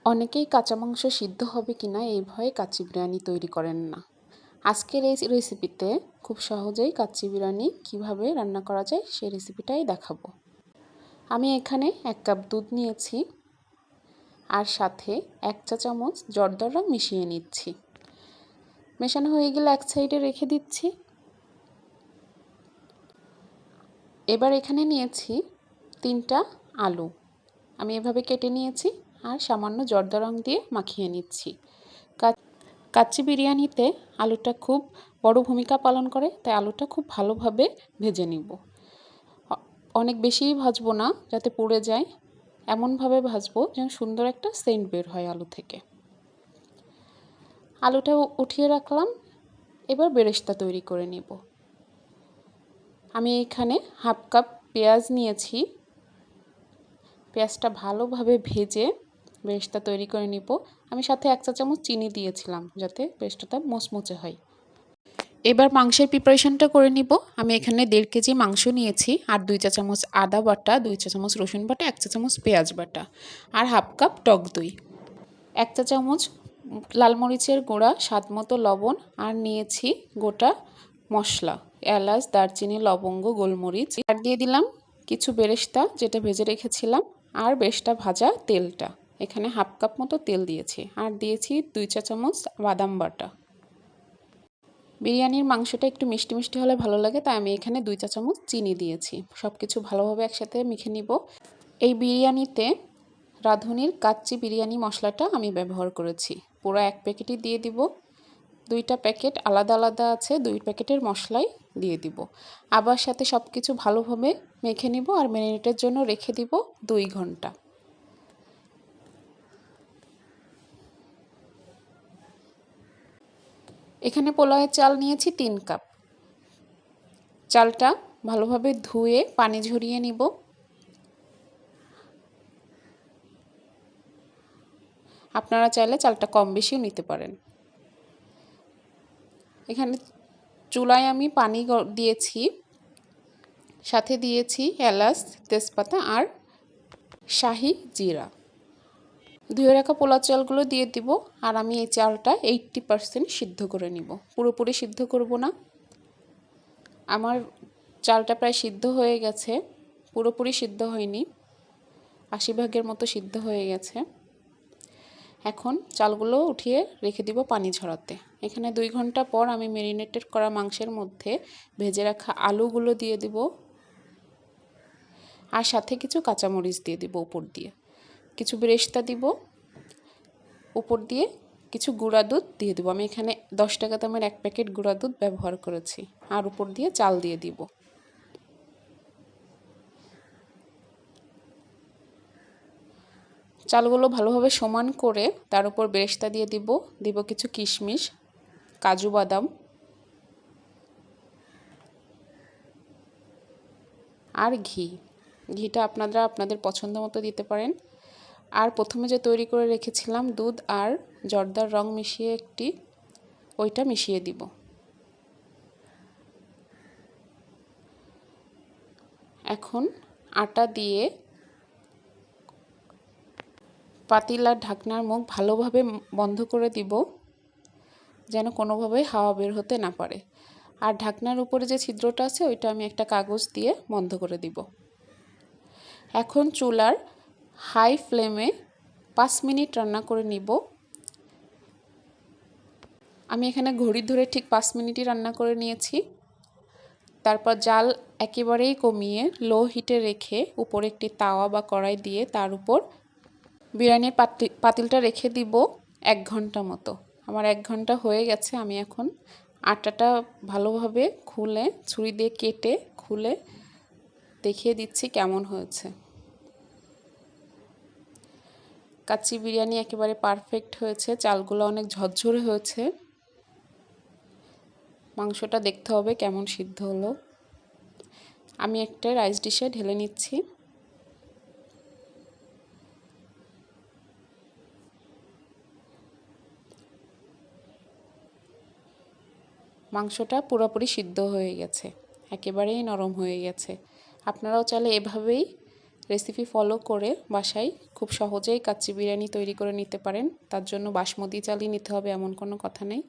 অনেকেই কাঁচা মাংস সিদ্ধ হবে কিনা এই ভয়ে কাচ্চি বিরিয়ানি তৈরি করেন না। আজকের এই রেসিপিতে খুব সহজেই কাচ্চি বিরিয়ানি কিভাবে রান্না করা যায় সেই রেসিপিটাই দেখাবো। আমি এখানে 1 কাপ দুধ নিয়েছি আর সাথে 1 চা চামচ জর্দার রং মিশিয়ে নিচ্ছি। মেশানো হয়ে গেলে এক সাইডে রেখে দিচ্ছি। এবার এখানে নিয়েছি 3টা আলু। আমি এভাবে কেটে নিয়েছি আর সামান্য জর্দা রং দিয়ে মাখিয়ে নিচ্ছি। কাচ্চি বিরিয়ানিতে আলুটা খুব বড় ভূমিকা পালন করে, তাই আলুটা খুব ভালোভাবে ভেজে নিব। অনেক বেশিই ভাজবো না যাতে পুড়ে যায়, এমনভাবে ভাজবো যেন সুন্দর একটা সেন্ট বের হয় আলু থেকে। আলুটা উঠিয়ে রাখলাম। এবার বেরেস্তা তৈরি করে নিব। আমি এখানে 1/2 কাপ পেঁয়াজ নিয়েছি। পেঁয়াজটা ভালোভাবে ভেজে বেরেস্তা তৈরি করে নিব। আমি সাথে 1 চা চামচ চিনি দিয়েছিলাম যাতে পেস্টটা মুচমুচে হয়। এবার মাংসের প্রিপারেশনটা করে নিব। আমি এখানে 1.5 কেজি মাংস নিয়েছি আর 2 চা চামচ আদা বাটা, 2 চা চামচ রসুন বাটা, 1 চা চামচ পেঁয়াজ বাটা আর 1/2 কাপ টক দই, 1 চা চামচ লাল মরিচের গুঁড়া, স্বাদ মতো লবণ আর নিয়েছি গোটা মশলা এলাচ, দারচিনি, লবঙ্গ, গোলমরিচ। আর দিয়ে দিলাম কিছু বেরেস্তা যেটা ভেজে রেখেছিলাম আর বেরেস্তা ভাজা তেলটা। এখানে 1/2 কাপ মতো তেল দিয়েছি আর দিয়েছি 2 চা চামচ বাদাম বাটা। বিরিয়ানির মাংসটা একটু মিষ্টি মিষ্টি হলে ভালো লাগে, তাই আমি এখানে 2 চা চামচ চিনি দিয়েছি। সব কিছু ভালোভাবে একসাথে মেখে নিব। এই বিরিয়ানিতে রাঁধুনির কাচ্চি বিরিয়ানি মশলাটা আমি ব্যবহার করেছি। পুরো 1 প্যাকেটই দিয়ে দিব। 2টা প্যাকেট আলাদা আলাদা আছে, 2 প্যাকেটের মশলাই দিয়ে দিব। আবার সাথে সব কিছু ভালোভাবে মেখে নিব আর ম্যারিনেটের জন্য রেখে দিব 2 ঘন্টা। এখানে পোলাওয়ের চাল নিয়েছি 3 কাপ। চালটা ভালোভাবে ধুয়ে পানি ঝরিয়ে নিব। আপনারা চাইলে চালটা কম বেশিও নিতে পারেন। এখানে চুলায় আমি পানি দিয়েছি, সাথে দিয়েছি এলাচ, তেজপাতা আর শাহি জিরা। ধুয়ে রাখা পোলাও চালগুলো দিয়ে দিব আর আমি এই চালটা 80% সিদ্ধ করে নিব। পুরোপুরি সিদ্ধ করব না। আমার চালটা প্রায় সিদ্ধ হয়ে গেছে, পুরোপুরি সিদ্ধ হয়নি, 80% মতো সিদ্ধ হয়ে গেছে। এখন চালগুলো উঠিয়ে রেখে দিব পানি ঝরাতে। এখানে 2 ঘন্টা পর আমি ম্যারিনেটেড করা মাংসের মধ্যে ভেজে রাখা আলুগুলো দিয়ে দিব আর সাথে কিছু কাঁচামরিচ দিয়ে দিব উপর দিয়ে, কিছু বেরেস্তা দিব উপর দিয়ে, কিছু গুঁড়া দুধ দিয়ে দিব। আমি এখানে 10 টাকা দামের 1 প্যাকেট গুঁড়া দুধ ব্যবহার করেছি আর উপর দিয়ে চাল দিয়ে দিব। চালগুলো ভালোভাবে সমান করে তার উপর বেরেস্তা দিয়ে দিব কিছু কিশমিশ, কাজু বাদাম আর ঘিটা আপনারা আপনাদের পছন্দ মতো দিতে পারেন। আর প্রথমে যে তৈরি করে রেখেছিলাম দুধ আর জর্দার রং মিশিয়ে ওইটা মিশিয়ে দিব। এখন আটা দিয়ে পাতিলার ঢাকনার মুখ ভালোভাবে বন্ধ করে দিব যেন কোনোভাবে হাওয়া বের হতে না পারে। আর ঢাকনার উপরে যে ছিদ্রটা আছে ওইটা আমি একটা কাগজ দিয়ে বন্ধ করে দিব। এখন চুলার হাই ফ্লেমে 5 মিনিট রান্না করে নিব। আমি এখানে ঘড়ি ধরে ঠিক 5 মিনিটই রান্না করে নিয়েছি। তারপর জাল একেবারেই কমিয়ে লো হিটে রেখে উপরে একটি তাওয়া বা কড়াই দিয়ে তার উপর বিরিয়ানির পাতিলটা রেখে দিব 1 ঘন্টা মতো। আমার 1 ঘন্টা হয়ে গেছে। আমি এখন আটাটা ভালোভাবে খুলে ছুরি দিয়ে কেটে খুলে দেখিয়ে দিচ্ছি কেমন হয়েছে। কাচ্চি বিরিয়ানি একেবারে পারফেক্ট হয়েছে। চালগুলো অনেক ঝরঝরে হয়েছে। মাংসটা দেখতে হবে কেমন সিদ্ধ হলো। আমি একটা রাইস ডিশে ঢেলে নিচ্ছি। মাংসটা পুরোপুরি সিদ্ধ হয়ে গেছে, একেবারেই নরম হয়ে গেছে। আপনারাও চাইলে এভাবেই রেসিপি ফলো করে বাসায় খুব সহজেই কাচ্চি বিরিয়ানি তৈরি করে নিতে পারেন। তার জন্য বাসমতি চালই নিতে হবে এমন কোনো কথা নেই।